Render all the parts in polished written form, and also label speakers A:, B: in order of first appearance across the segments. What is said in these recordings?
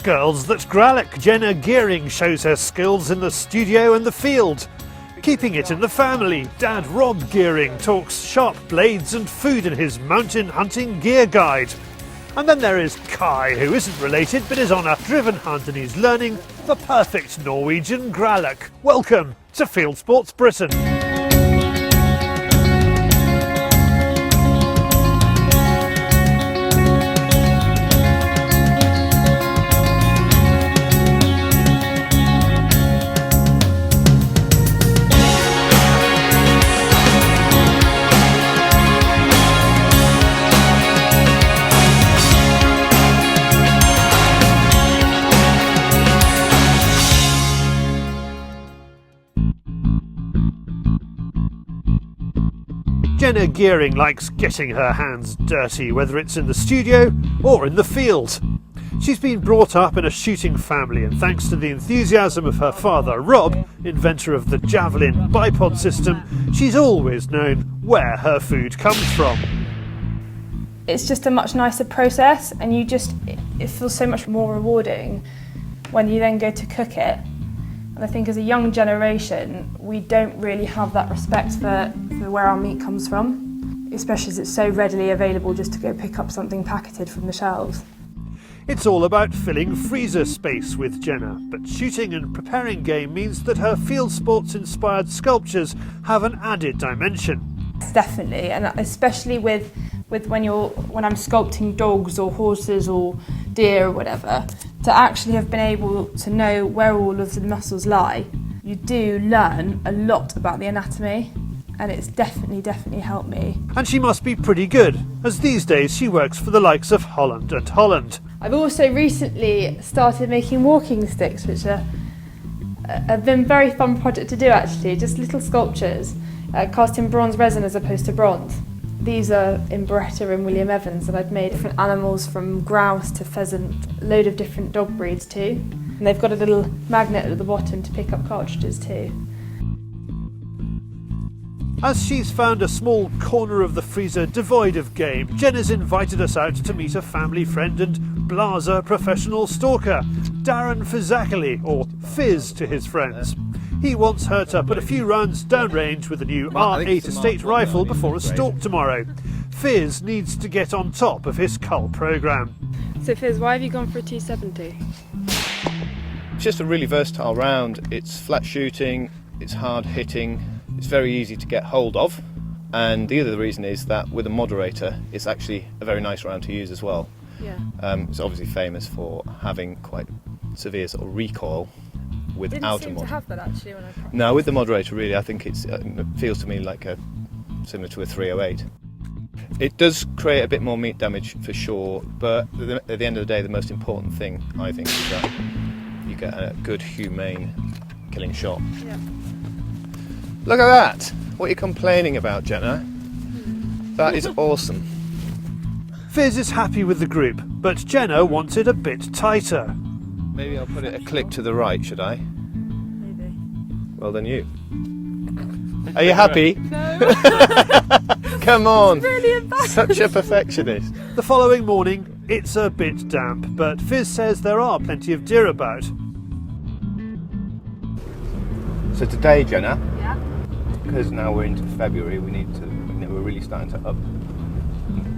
A: girls that gralloch. Jenna Gearing shows her skills in the studio and the field. Keeping it in the family, Dad Rob Gearing talks sharp blades and food in his mountain hunting gear guide. And then there is Cai, who isn't related but is on a driven hunt and he's learning the perfect Norwegian gralloch. Welcome to Fieldsports Britain. Jenna Gearing likes getting her hands dirty, whether it's in the studio or in the field. She's been brought up in a shooting family, and thanks to the enthusiasm of her father, Rob, inventor of the javelin bipod system, she's always known where her food comes from.
B: It's just a much nicer process, and it feels so much more rewarding when you then go to cook it. And I think as a young generation, we don't really have that respect for where our meat comes from, especially as it's so readily available just to go pick up something packeted from the shelves.
A: It's all about filling freezer space with Jenna, but shooting and preparing game means that her field sports inspired sculptures have an added dimension.
B: Definitely, and especially with when I'm sculpting dogs or horses or deer or whatever, to actually have been able to know where all of the muscles lie, you do learn a lot about the anatomy, and it's definitely helped me.
A: And she must be pretty good, as these days she works for the likes of Holland and Holland.
B: I've also recently started making walking sticks, which have been a very fun project to do actually, just little sculptures, cast in bronze resin as opposed to bronze. These are in Beretta and William Evans, and I've made different animals from grouse to pheasant, a load of different dog breeds too. And they've got a little magnet at the bottom to pick up cartridges too.
A: As she's found a small corner of the freezer devoid of game, Jenna's invited us out to meet a family friend and blazer professional stalker, Darren Fizzackley, or Fizz to his friends. He wants her to put a few rounds downrange with a new R8 estate rifle before a stalk tomorrow. Fizz needs to get on top of his cull programme.
B: So Fizz, why have you gone for a 270?
C: It's just a really versatile round. It's flat shooting, it's hard hitting, it's very easy to get hold of, and the other reason is that with a moderator it's actually a very nice round to use as well.
B: Yeah.
C: It's obviously famous for having quite severe sort of recoil without a moderator. Didn't seem to have that actually when I practiced. No, with the moderator really I think it feels to me like similar to a 308. It does create a bit more meat damage for sure, but at the end of the day the most important thing I think is that you get a good humane killing shot.
B: Yeah.
C: Look at that! What are you complaining about, Jenna? That is awesome.
A: Fizz is happy with the group, but Jenna wants it a bit tighter.
C: Maybe I'll put it a click to the right, should I?
B: Maybe.
C: Well then you. Are you happy?
B: No.
C: Come on!
B: It's really embarrassing.
C: Such a perfectionist.
A: The following morning, it's a bit damp, but Fizz says there are plenty of deer about.
C: So today, Jenna,
B: Yeah.
C: because now we're into February, we're really starting to up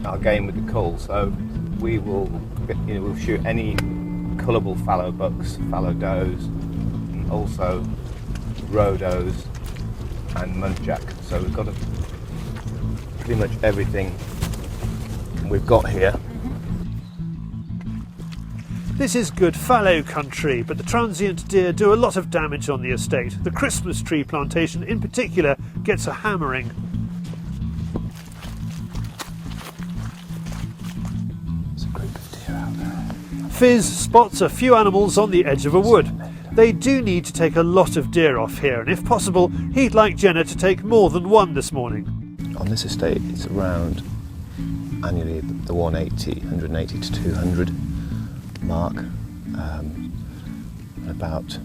C: our game with the cull. So we'll shoot any cullable fallow bucks, fallow does, and also roe does and muntjac. So we've got pretty much everything we've got here.
A: This is good fallow country, but the transient deer do a lot of damage on the estate. The Christmas tree plantation in particular gets a hammering.
C: There's a group of deer out there.
A: Fizz spots a few animals on the edge of a wood. They do need to take a lot of deer off here, and if possible, he'd like Jenna to take more than one this morning.
C: On this estate, it's around annually the 180 to 200 mark, and about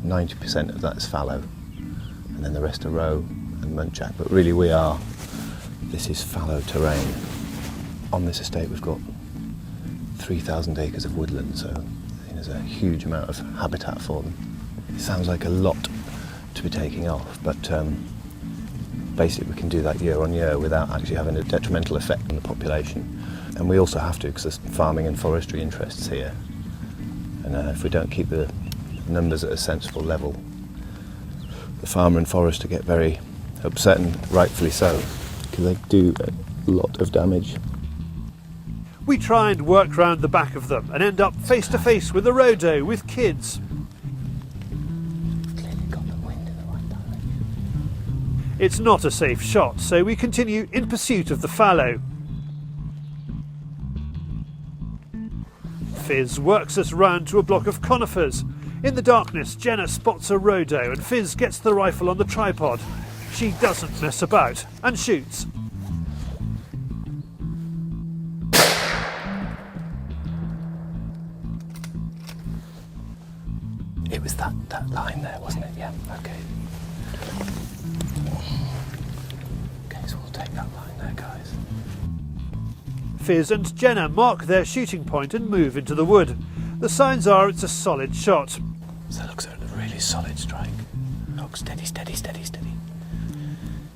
C: 90% of that is fallow, and then the rest are roe and muntjac. But really, this is fallow terrain. On this estate, we've got 3,000 acres of woodland, so there's a huge amount of habitat for them. It sounds like a lot to be taking off, but basically we can do that year on year without actually having a detrimental effect on the population. And we also have to, because there's farming and forestry interests here. And if we don't keep the numbers at a sensible level, the farmer and forester get very upset, and rightfully so, because they do a lot of damage.
A: We try and work round the back of them and end up face to face with a rodeo with kids.
C: Clearly got the wind in the right direction.
A: It's not a safe shot, so we continue in pursuit of the fallow. Fizz works us round to a block of conifers. In the darkness, Jenna spots a rodeo and Fizz gets the rifle on the tripod. She doesn't mess about and shoots.
C: It was that line there, wasn't it? Yeah, okay. Okay, so we'll take that line there, guys.
A: Fizz and Jenna mark their shooting point and move into the wood. The signs are it's a solid shot.
C: So it looks like a really solid strike. Oh, steady, steady, steady, steady.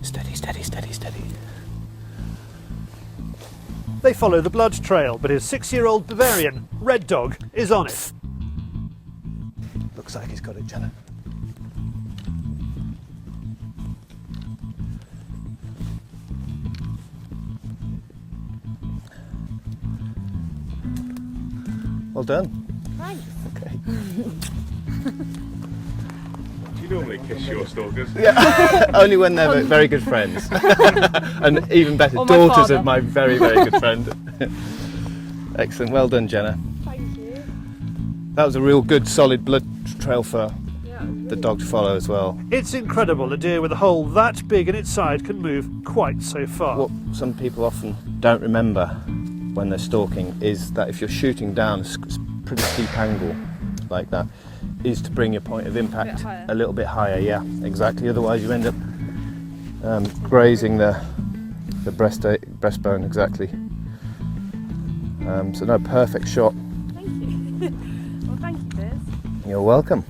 C: Steady, steady, steady, steady.
A: They follow the blood trail, but his 6-year-old Bavarian, Red Dog, is on it.
C: Looks like he's got it, Jenna. Well done.
B: Thanks.
C: Okay.
D: Do you normally kiss your stalkers?
C: Yeah, only when they're very good friends. And even better,
B: Or my
C: daughters
B: father.
C: of my very, very good friend. Excellent, well done, Jenna.
B: Thank you.
C: That was a real good, solid blood trail for
B: Yeah,
C: the dog to follow as well.
A: It's incredible a deer with a hole that big in its side can move quite so far.
C: What some people often don't remember when they're stalking is that if you're shooting down a pretty steep angle like that, is to bring your point of impact
B: higher.
C: a little bit higher. Yeah, exactly. Otherwise, you end up grazing the breastbone. Exactly. So no, perfect shot.
B: Thank you. Well, thank you, Liz.
C: You're welcome.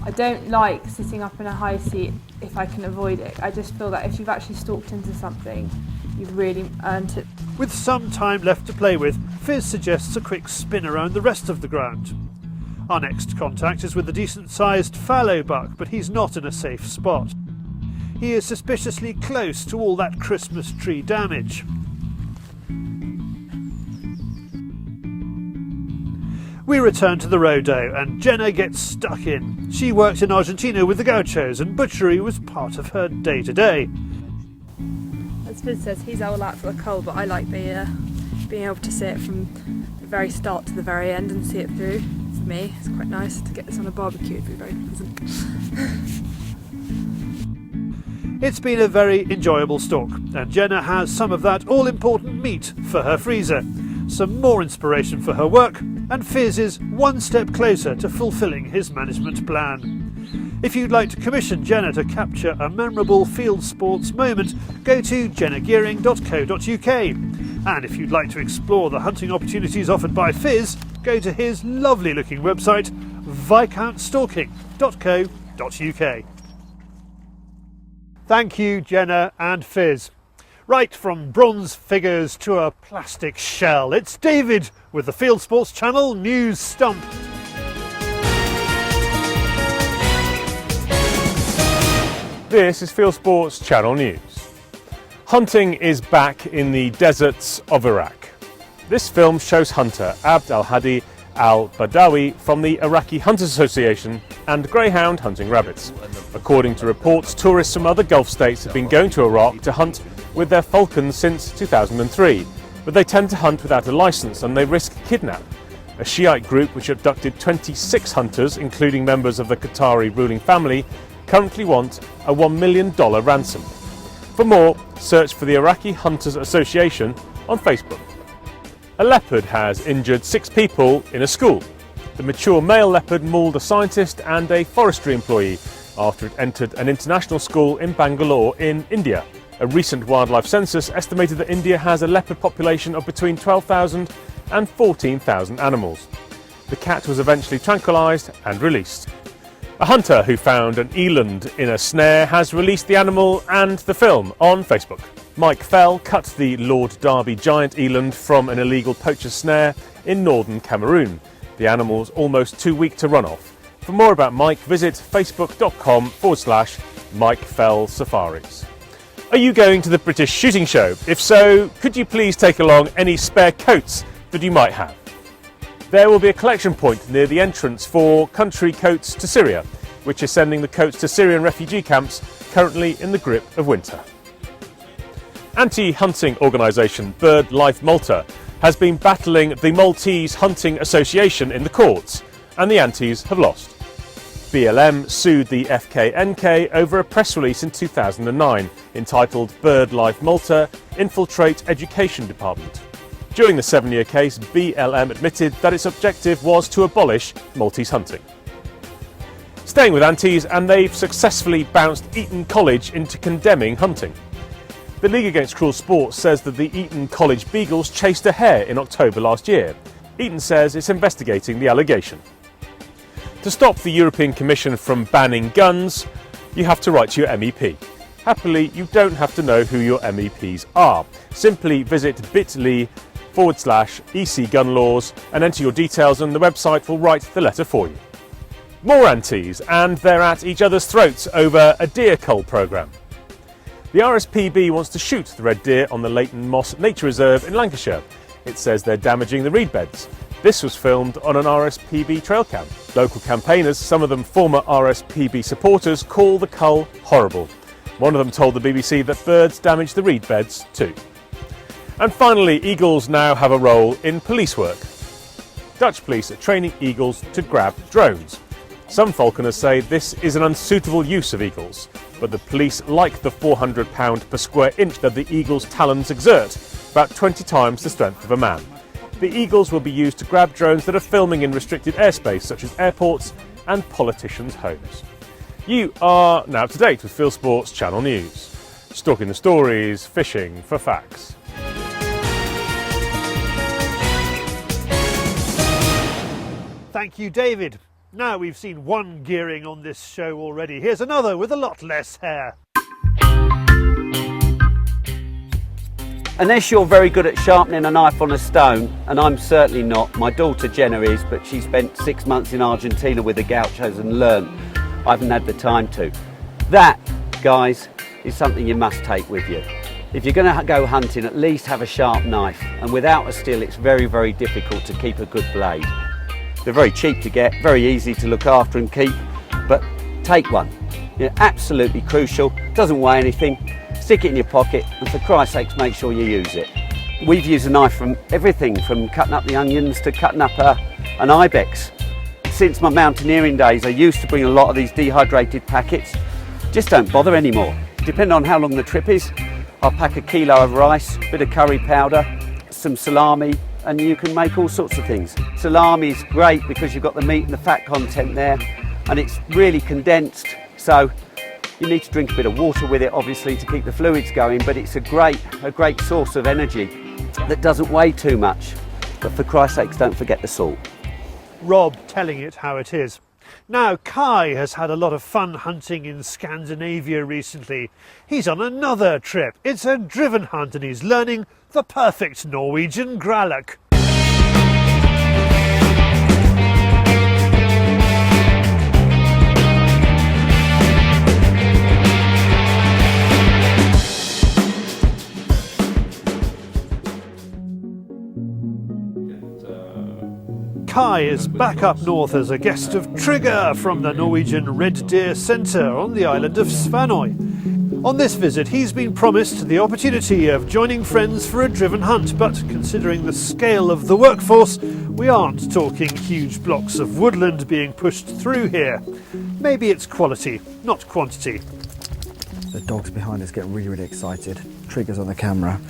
B: I don't like sitting up in a high seat if I can avoid it. I just feel that if you've actually stalked into something, you've really earned it.
A: With some time left to play with, Fizz suggests a quick spin around the rest of the ground. Our next contact is with a decent-sized fallow buck, but he's not in a safe spot. He is suspiciously close to all that Christmas tree damage. We return to the rodeo and Jenna gets stuck in. She worked in Argentina with the gauchos and butchery was part of her day-to-day.
B: As Fizz says, he's all out for the cull, but I like the being able to see it from the very start to the very end and see it through. For me, it's quite nice to get this on a barbecue. It'd be very pleasant.
A: It's been a very enjoyable stalk, and Jenna has some of that all-important meat for her freezer, some more inspiration for her work, and Fizz is one step closer to fulfilling his management plan. If you'd like to commission Jenna to capture a memorable field sports moment, go to jennagearing.co.uk. And if you'd like to explore the hunting opportunities offered by Fizz, go to his lovely-looking website, viscountstalking.co.uk. Thank you, Jenna and Fizz. Right from bronze figures to a plastic shell, it's David with the Fieldsports Channel News Stump.
D: This is Fieldsports Channel News. Hunting is back in the deserts of Iraq. This film shows hunter Abd al-Hadi al-Badawi from the Iraqi Hunters Association and greyhound hunting rabbits. According to reports, tourists from other Gulf states have been going to Iraq to hunt with their falcons since 2003, but they tend to hunt without a license and they risk kidnap. A Shiite group which abducted 26 hunters, including members of the Qatari ruling family, currently want a $1 million ransom. For more, search for the Iraqi Hunters Association on Facebook. A leopard has injured 6 people in a school. The mature male leopard mauled a scientist and a forestry employee after it entered an international school in Bangalore in India. A recent wildlife census estimated that India has a leopard population of between 12,000 and 14,000 animals. The cat was eventually tranquilised and released. A hunter who found an eland in a snare has released the animal and the film on Facebook. Mike Fell cut the Lord Derby giant eland from an illegal poacher's snare in northern Cameroon. The animal's almost too weak to run off. For more about Mike, visit facebook.com/Mike Fell Safaris. Are you going to the British Shooting Show? If so, could you please take along any spare coats that you might have? There will be a collection point near the entrance for Country Coats to Syria, which is sending the coats to Syrian refugee camps currently in the grip of winter. Anti-hunting organisation BirdLife Malta has been battling the Maltese Hunting Association in the courts, and the antis have lost. BLM sued the FKNK over a press release in 2009 entitled BirdLife Malta Infiltrate Education Department. During the 7-year case, BLM admitted that its objective was to abolish Maltese hunting. Staying with antis, and they've successfully bounced Eton College into condemning hunting. The League Against Cruel Sport says that the Eton College Beagles chased a hare in October last year. Eton says it's investigating the allegation. To stop the European Commission from banning guns, you have to write to your MEP. Happily, you don't have to know who your MEPs are. Simply visit bit.ly/EC gun laws and enter your details, and the website will write the letter for you. More antis, and they're at each other's throats over a deer cull programme. The RSPB wants to shoot the red deer on the Leighton Moss Nature Reserve in Lancashire. It says they're damaging the reed beds. This was filmed on an RSPB trail cam. Local campaigners, some of them former RSPB supporters, call the cull horrible. One of them told the BBC that birds damage the reed beds too. And finally, eagles now have a role in police work. Dutch police are training eagles to grab drones. Some falconers say this is an unsuitable use of eagles, but the police like the £400 per square inch that the eagle's talons exert, about 20 times the strength of a man. The eagles will be used to grab drones that are filming in restricted airspace, such as airports and politicians' homes. You are now up to date with Fieldsports Channel News. Stalking the stories, fishing for facts.
A: Thank you, David. Now we've seen one Gearing on this show already. Here's another with a lot less hair.
E: Unless you're very good at sharpening a knife on a stone, and I'm certainly not. My daughter Jenna is, but she spent 6 months in Argentina with the gauchos and learned. I haven't had the time to. That, guys, is something you must take with you. If you're going to go hunting, at least have a sharp knife, and without a steel it's very, very difficult to keep a good blade. They're very cheap to get, very easy to look after and keep, but take one. You're absolutely crucial, doesn't weigh anything. Stick it in your pocket, and for Christ's sakes, make sure you use it. We've used a knife from everything, from cutting up the onions to cutting up an ibex. Since my mountaineering days, I used to bring a lot of these dehydrated packets. Just don't bother anymore. Depending on how long the trip is, I'll pack a kilo of rice, a bit of curry powder, some salami, and you can make all sorts of things. Salami is great because you've got the meat and the fat content there, and it's really condensed, so you need to drink a bit of water with it, obviously, to keep the fluids going, but it's a great source of energy that doesn't weigh too much. But for Christ's sakes, don't forget the salt.
A: Rob telling it how it is. Now, Cai has had a lot of fun hunting in Scandinavia recently. He's on another trip. It's a driven hunt, and he's learning the perfect Norwegian gralloch. Cai is back up north as a guest of Trigger from the Norwegian Red Deer Centre on the island of Svanøy. On this visit, he's been promised the opportunity of joining friends for a driven hunt, but considering the scale of the workforce, we aren't talking huge blocks of woodland being pushed through here. Maybe it's quality, not quantity.
F: The dogs behind us get really, really excited. Trigger's on the camera,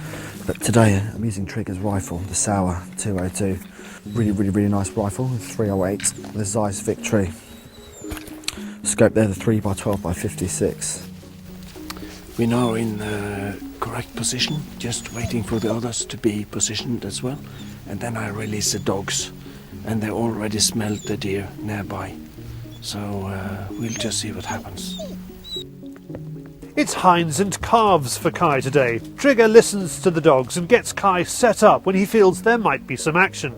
F: but today I'm using Trigger's rifle, the Sauer 202. Really, really, really nice rifle, 308, the Zeiss Victory. Scope there, the 3x12x56.
G: We're now in the correct position, just waiting for the others to be positioned as well. And then I release the dogs and they already smelled the deer nearby. So we'll just see what happens.
A: It's hinds and calves for Cai today. Trigger listens to the dogs and gets Cai set up when he feels there might be some action.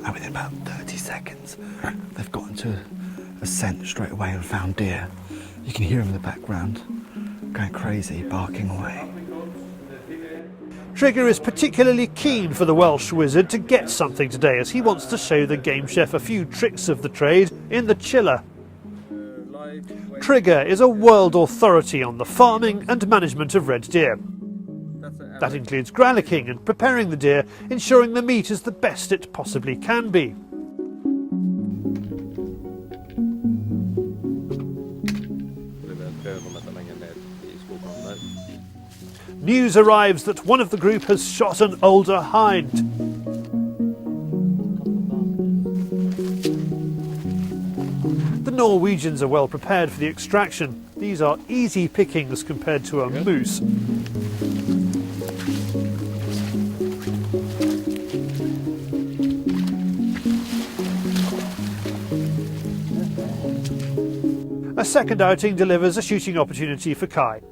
F: And within about 30 seconds, they've got into a scent straight away and found deer. You can hear them in the background, going crazy, barking away.
A: Trigger is particularly keen for the Welsh wizard to get something today, as he wants to show the game chef a few tricks of the trade in the chiller. Trigger is a world authority on the farming and management of red deer. That includes gralloching and preparing the deer, ensuring the meat is the best it possibly can be. News arrives that one of the group has shot an older hind. The Norwegians are well prepared for the extraction. These are easy pickings compared to a moose. A second outing delivers a shooting opportunity for Cai.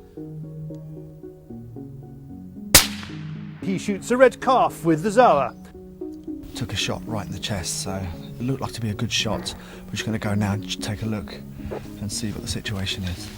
A: He shoots a red calf with the Zawa.
F: Took a shot right in the chest, so it looked like to be a good shot. We're just going to go now and just take a look and see what the situation is.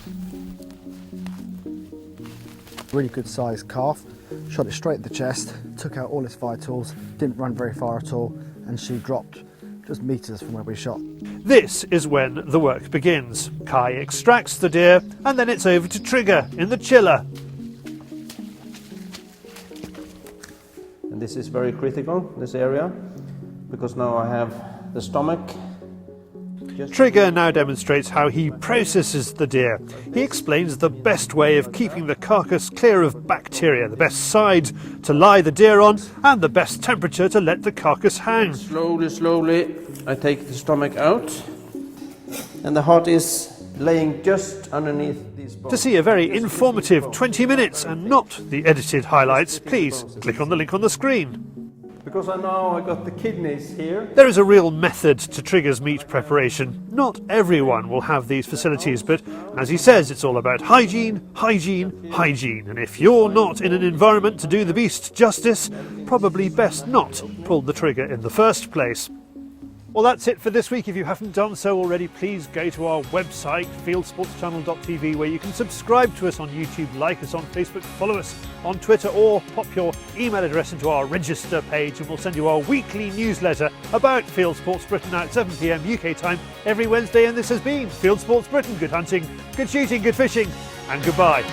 F: Really good sized calf. Shot it straight in the chest, took out all its vitals, didn't run very far at all, and she dropped just metres from where we shot.
A: This is when the work begins. Cai extracts the deer, and then it's over to Trigger in the chiller.
H: And this is very critical, this area, because now I have the stomach.
A: Trigger now demonstrates how he processes the deer. He explains the best way of keeping the carcass clear of bacteria, the best side to lie the deer on, and the best temperature to let the carcass hang.
H: Slowly, I take the stomach out, and the heart is laying just underneath these bones.
A: To see a very informative 20 minutes and not the edited highlights, please click on the link on the screen.
H: Because I got the kidneys here.
A: There is a real method to Trigger's meat preparation. Not everyone will have these facilities, but as he says, it's all about hygiene, hygiene, hygiene. And if you're not in an environment to do the beast justice, probably best not pull the trigger in the first place. Well, that's it for this week. If you haven't done so already, please go to our website, Fieldsports where you can subscribe to us on YouTube, like us on Facebook, follow us on Twitter, or pop your email address into our register page and we'll send you our weekly newsletter about Fieldsports Britain at 7 PM UK time every Wednesday. And this has been Fieldsports Britain. Good hunting, good shooting, good fishing, and goodbye.